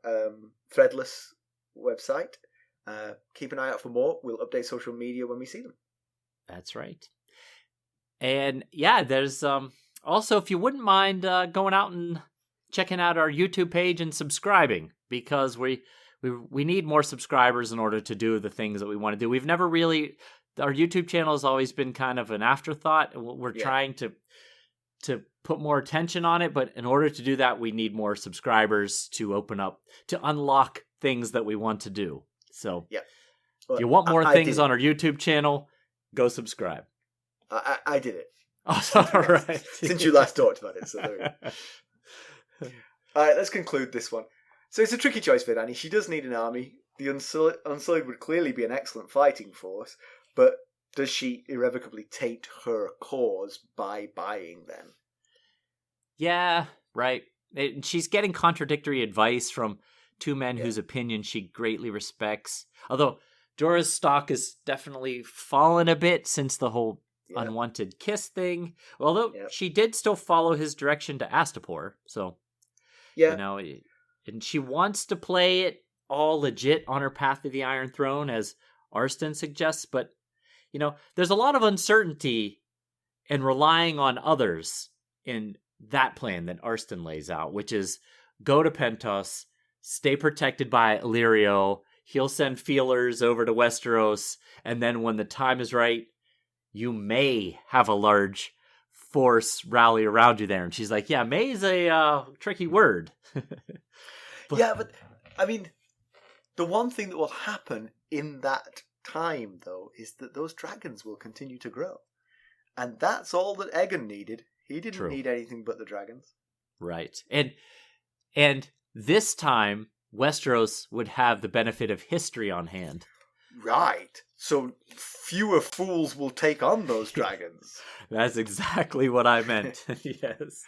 Threadless website. Keep an eye out for more. We'll update social media when we see them. That's right. And, there's also, if you wouldn't mind going out and checking out our YouTube page and subscribing, because we need more subscribers in order to do the things that we want to do. We've never really, our YouTube channel has always been kind of an afterthought. We're trying to put more attention on it, but in order to do that, we need more subscribers to open up, to unlock things that we want to do. So yeah. If you want more things on our YouTube channel, go subscribe. I did it. Oh, all right. Since you last talked about it. So there we go. All right, let's conclude this one. So it's a tricky choice for Dany. She does need an army. The Unsullied would clearly be an excellent fighting force, but does she irrevocably taint her cause by buying them? Yeah, right. She's getting contradictory advice from two men whose opinion she greatly respects. Although Jorah's stock has definitely fallen a bit since the whole unwanted kiss thing. Although she did still follow his direction to Astapor, so and she wants to play it all legit on her path to the Iron Throne, as Arstan suggests, but there's a lot of uncertainty and relying on others in that plan that Arstan lays out, which is go to Pentos, stay protected by Illyrio, he'll send feelers over to Westeros, and then when the time is right, you may have a large force rally around you there. And she's like, may is a tricky word. But I mean, the one thing that will happen in that time, though, is that those dragons will continue to grow. And that's all that Aegon needed. He didn't need anything but the dragons. Right. And this time, Westeros would have the benefit of history on hand. Right. So fewer fools will take on those dragons. That's exactly what I meant. Yes.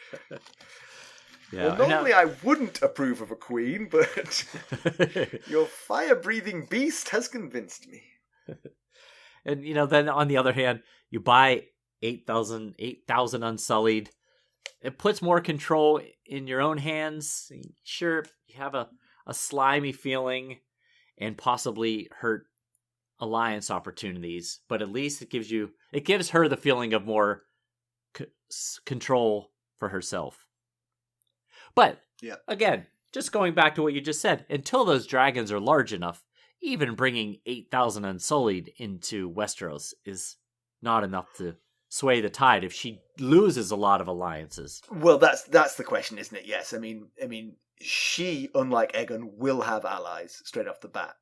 Well, normally I wouldn't approve of a queen, but your fire-breathing beast has convinced me. And, then on the other hand, you buy 8,000 Unsullied. It puts more control in your own hands. Sure, you have a slimy feeling and possibly hurt alliance opportunities, but at least it gives her the feeling of more control for herself. But again, just going back to what you just said, until those dragons are large enough, even bringing 8,000 Unsullied into Westeros is not enough to sway the tide if she loses a lot of alliances. Well, that's the question, isn't it? Yes, I mean, she, unlike Aegon, will have allies straight off the bat.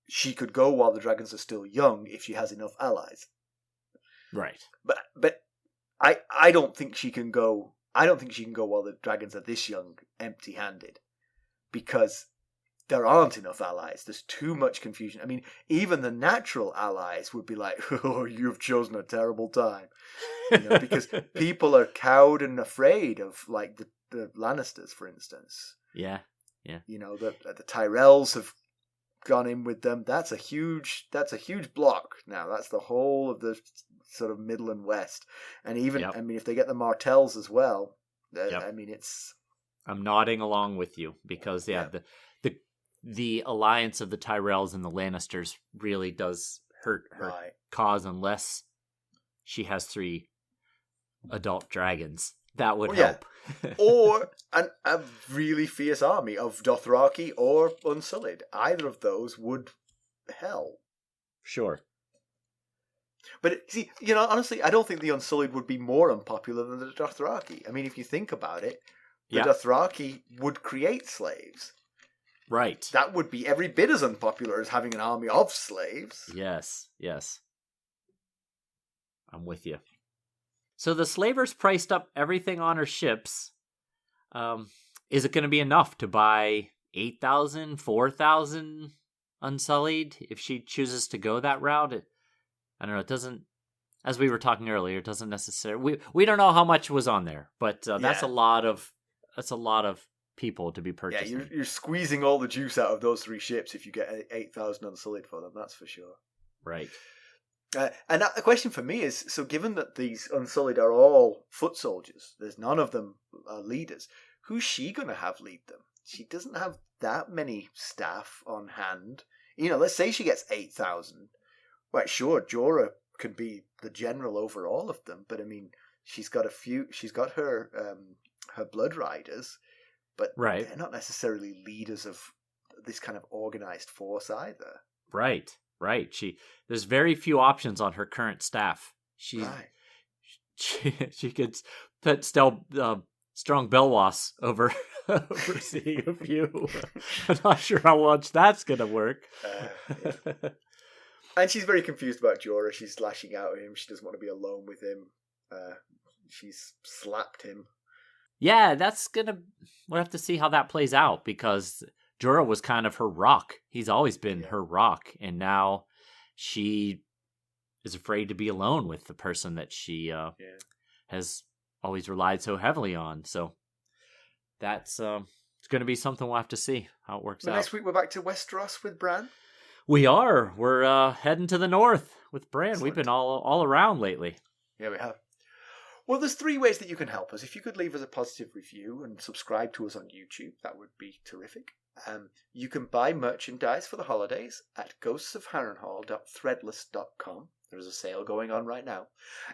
She could go while the dragons are still young if she has enough allies. Right. But I don't think she can go. I don't think she can go while the dragons are this young, empty-handed, because there aren't enough allies. There's too much confusion. I mean, even the natural allies would be like, "Oh, you've chosen a terrible time," because people are cowed and afraid of, like, the Lannisters, for instance. Yeah. The Tyrells have gone in with them. That's a huge block now. That's the whole of the sort of middle and west. And even, if they get the Martells as well, it's... I'm nodding along with you because, the alliance of the Tyrells and the Lannisters really does hurt her cause unless she has 3 adult dragons. That would help. Or a really fierce army of Dothraki or Unsullied. Either of those would help. Sure. But see, honestly, I don't think the Unsullied would be more unpopular than the Dothraki. I mean, if you think about it, the Dothraki would create slaves. Right. That would be every bit as unpopular as having an army of slaves. Yes. I'm with you. So the slavers priced up everything on her ships. Is it going to be enough to buy 8,000, 4,000 Unsullied if she chooses to go that route? I don't know. It doesn't, as we were talking earlier, it doesn't necessarily. We don't know how much was on there, but that's a lot of people to be purchasing. Yeah, you're squeezing all the juice out of those 3 ships if you get 8,000 Unsullied for them. That's for sure. Right. And the question for me is, so given that these Unsullied are all foot soldiers, there's none of them leaders, who's she going to have lead them? She doesn't have that many staff on hand. Let's say she gets 8,000. Right, sure, Jorah could be the general over all of them, but I mean, she's got her blood riders, but they're not necessarily leaders of this kind of organized force either. Right. There's very few options on her current staff. She could still strong Belwas overseeing a few. I'm not sure how much that's going to work. Yeah. And she's very confused about Jorah. She's lashing out at him. She doesn't want to be alone with him. She's slapped him. Yeah, we'll have to see how that plays out, because Jorah was kind of her rock. He's always been her rock. And now she is afraid to be alone with the person that she has always relied so heavily on. So that's it's going to be something we'll have to see how it works out. Next week we're back to Westeros with Bran. We are. We're heading to the north with Bran. Excellent. We've been all around lately. Yeah, we have. Well, there's 3 ways that you can help us. If you could leave us a positive review and subscribe to us on YouTube, that would be terrific. You can buy merchandise for the holidays at ghostsofharrenhal.threadless.com. There's a sale going on right now.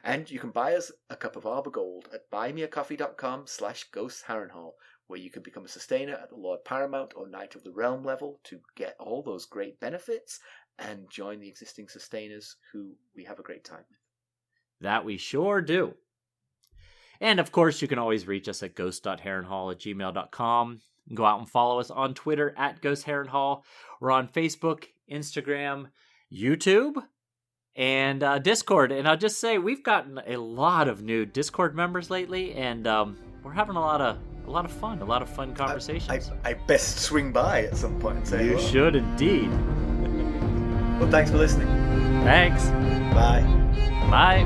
And you can buy us a cup of Arbor Gold at buymeacoffee.com/ghostsharrenhal, where you can become a sustainer at the Lord Paramount or Knight of the Realm level to get all those great benefits and join the existing sustainers who we have a great time with. That we sure do. And of course, you can always reach us at ghost.harrenhal@gmail.com. Go out and follow us on Twitter at @GhostHarrenhal. We're on Facebook, Instagram, YouTube, and Discord. And I'll just say we've gotten a lot of new Discord members lately, and we're having a lot of fun conversations. I best swing by at some point and say you hello. Should indeed. Well, thanks for listening. Thanks. Bye. Bye.